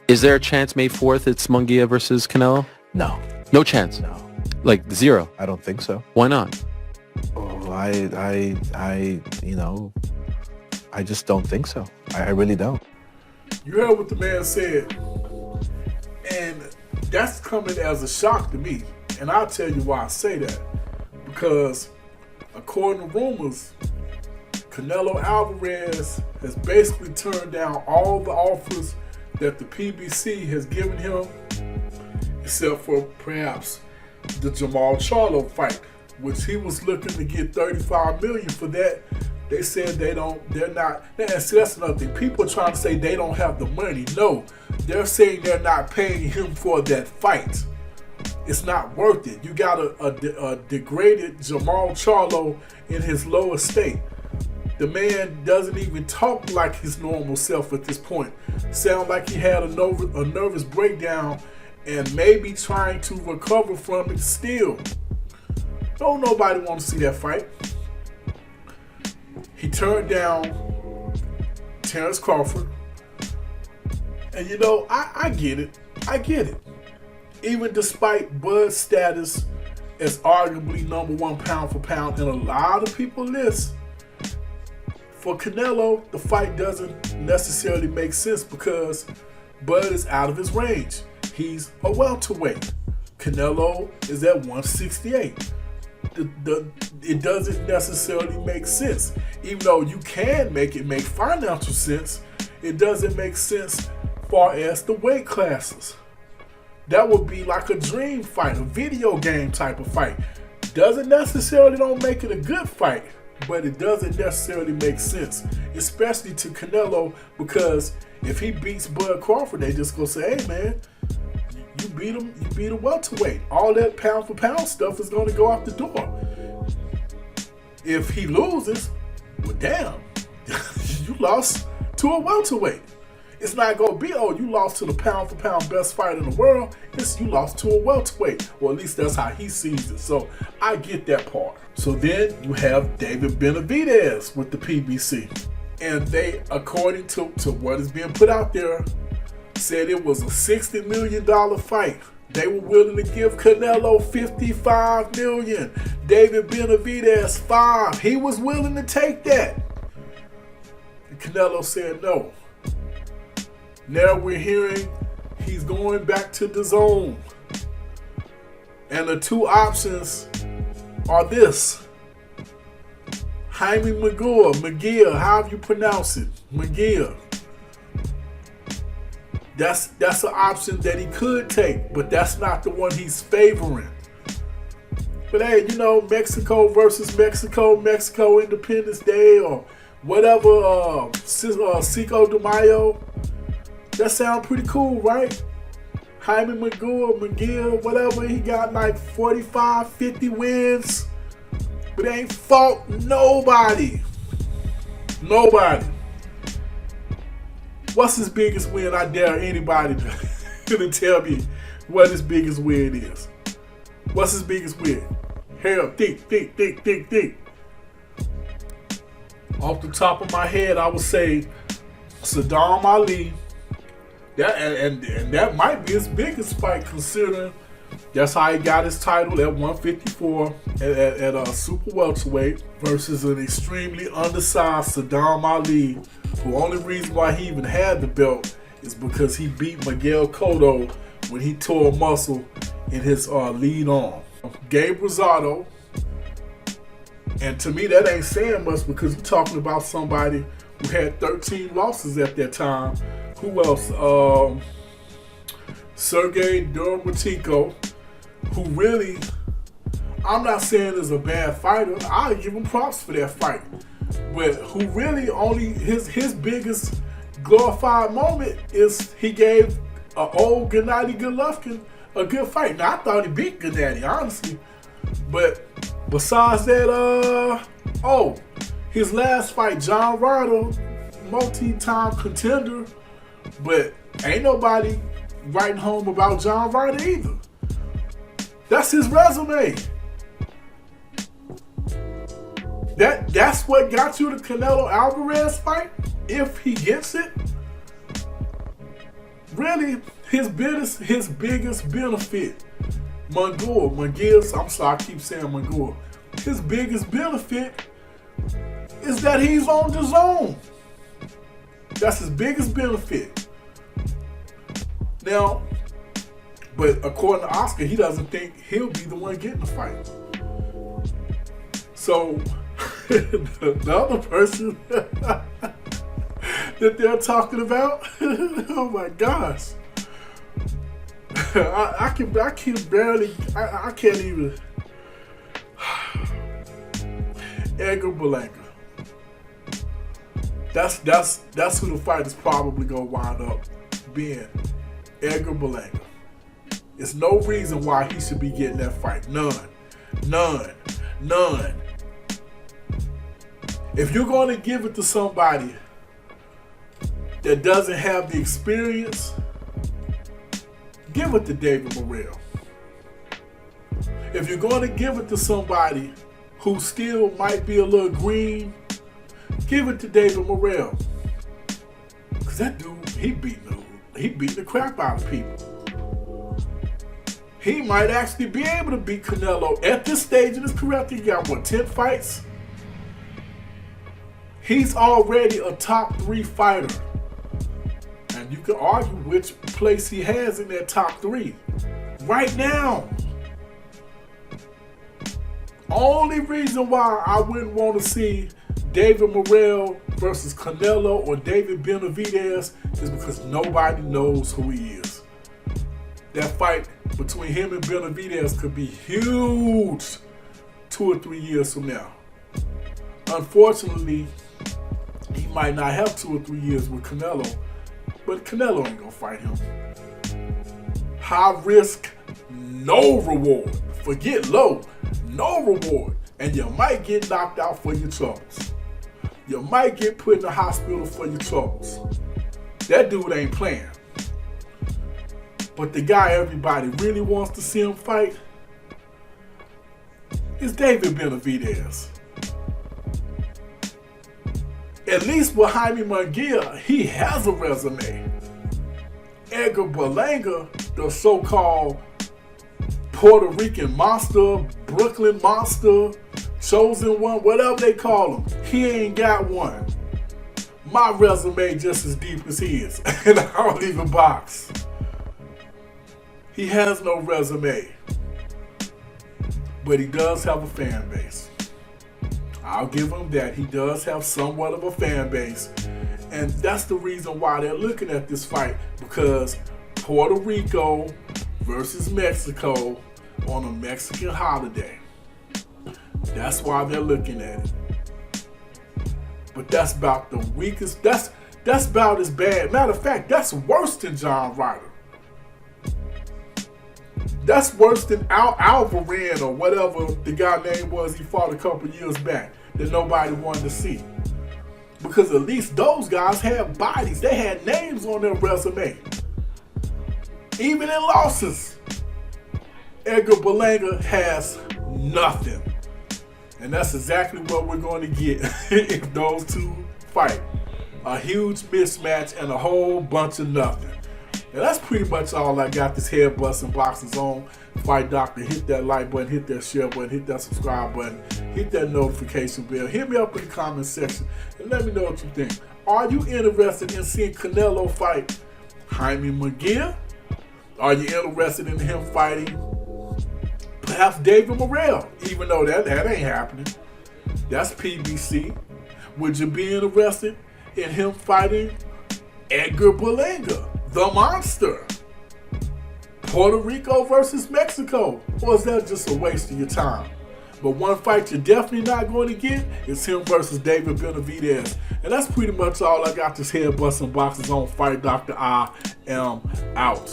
Is there a chance May 4th it's Munguia versus Canelo? No. No chance? No. Like zero? I don't think so. Why not? Oh, I just don't think so. I really don't. You heard what the man said, and that's coming as a shock to me. And I'll tell you why I say that. Because according to rumors, Canelo Alvarez has basically turned down all the offers that the PBC has given him, except for perhaps the Jamal Charlo fight, which he was looking to get $35 million for that. They said they're not. And see, that's another thing. People are trying to say they don't have the money. No, they're saying they're not paying him for that fight. It's not worth it. You got a degraded Jamal Charlo in his lower state. The man doesn't even talk like his normal self at this point. Sound like he had a nervous breakdown and maybe trying to recover from it still. Don't nobody want to see that fight. He turned down Terrence Crawford. And you know, I get it. I get it. Even despite Bud's status as arguably #1 pound for pound in a lot of people's lists, for Canelo, the fight doesn't necessarily make sense because Bud is out of his range. He's a welterweight. Canelo is at 168. It doesn't necessarily make sense. Even though you can make it make financial sense, it doesn't make sense far as the weight classes. That would be like a dream fight, a video game type of fight. Doesn't necessarily don't make it a good fight, but it doesn't necessarily make sense, especially to Canelo, because if he beats Bud Crawford, they just gonna say, hey man, you beat him, you beat a welterweight. All that pound for pound stuff is gonna go out the door. If he loses, well damn, you lost to a welterweight. It's not gonna be, oh, you lost to the pound for pound best fighter in the world. It's you lost to a welterweight. Or at least that's how he sees it. So I get that part. So then you have David Benavidez with the PBC. And they, according to what is being put out there, said it was a $60 million fight. They were willing to give Canelo $55 million. David Benavidez $5. He was willing to take that. And Canelo said no. Now we're hearing he's going back to Dazn. And the two options are this. Jaime Munguia, however you pronounce it, Munguia. That's an option that he could take, but that's not the one he's favoring. But hey, you know, Mexico versus Mexico, Mexico Independence Day, or whatever, Cinco de Mayo. That sound pretty cool, right? Jaime Munguia, whatever, he got like 45, 50 wins, but ain't fought nobody. Nobody. What's his biggest win? I dare anybody to tell me what his biggest win is. What's his biggest win? Hell, think. Off the top of my head, I would say Saddam Ali. And that might be his biggest fight, considering that's how he got his title at 154 at a super welterweight versus an extremely undersized Saddam Ali, who only reason why he even had the belt is because he beat Miguel Cotto when he tore a muscle in his lead arm. Gabe Rosado, and to me that ain't saying much because you're talking about somebody who had 13 losses at that time. Who else? Sergey Derevyanchenko, who really, I'm not saying is a bad fighter. I give him props for that fight. But who really only, his biggest glorified moment is he gave an old Gennady Golovkin a good fight. Now, I thought he beat Gennady, honestly. But besides that, his last fight, John Ryder, multi-time contender, but ain't nobody writing home about John Ryder either. That's his resume. That's what got you the Canelo Alvarez fight, if he gets it. really, his biggest benefit, Munguia, I'm sorry, I keep saying Munguia. His biggest benefit is that he's on the zone. That's his biggest benefit. Now, but according to Oscar, he doesn't think he'll be the one getting the fight. So, the other person that they're talking about, oh my gosh. I can't even. Edgar Berlanga. That's who the fight is probably gonna wind up being. Edgar Berlanga. There's no reason why he should be getting that fight. None. If you're going to give it to somebody that doesn't have the experience, give it to David Morrell. If you're going to give it to somebody who still might be a little green, give it to David Morrell. Because that dude, he beat the crap out of people. He might actually be able to beat Canelo at this stage in his career. I think he got, 10 fights? He's already a top 3 fighter. And you can argue which place he has in that top 3. Right now. Only reason why I wouldn't want to see David Morrell versus Canelo or David Benavidez is because nobody knows who he is. That fight between him and Benavidez could be huge 2 or 3 years from now. Unfortunately, he might not have 2 or 3 years with Canelo, but Canelo ain't gonna fight him. High risk, no reward. Forget low, no reward. And you might get knocked out for your troubles. You might get put in the hospital for your troubles. That dude ain't playing. But the guy everybody really wants to see him fight is David Benavidez. At least with Jaime Munguia, he has a resume. Edgar Berlanga, the so-called Puerto Rican monster, Brooklyn monster, chosen one, whatever they call him, he ain't got one. My resume just as deep as his, and I don't even box. He has no resume, but he does have a fan base. I'll give him that. He does have somewhat of a fan base, and that's the reason why they're looking at this fight, because Puerto Rico versus Mexico on a Mexican holiday. That's why they're looking at it. But that's about the weakest. That's about as bad. Matter of fact, that's worse than John Ryder. That's worse than Alvarin or whatever the guy name was he fought a couple years back that nobody wanted to see. Because at least those guys had bodies. They had names on their resume. Even in losses. Edgar Berlanga has nothing. And that's exactly what we're going to get if those two fight. A huge mismatch and a whole bunch of nothing. And that's pretty much all I got. This head busting boxes on Fight Doctor. Hit that like button, hit that share button, hit that subscribe button, hit that notification bell. Hit me up in the comment section and let me know what you think. Are you interested in seeing Canelo fight Jaime Munguia? Are you interested in him fighting perhaps David Morrell? Even though that ain't happening. That's PBC. Would you be interested in him fighting Edgar Berlanga, the monster? Puerto Rico versus Mexico? Or is that just a waste of your time? But one fight you're definitely not going to get is him versus David Benavidez. And that's pretty much all I got. This head busting boxes on Fight Doctor. I am out.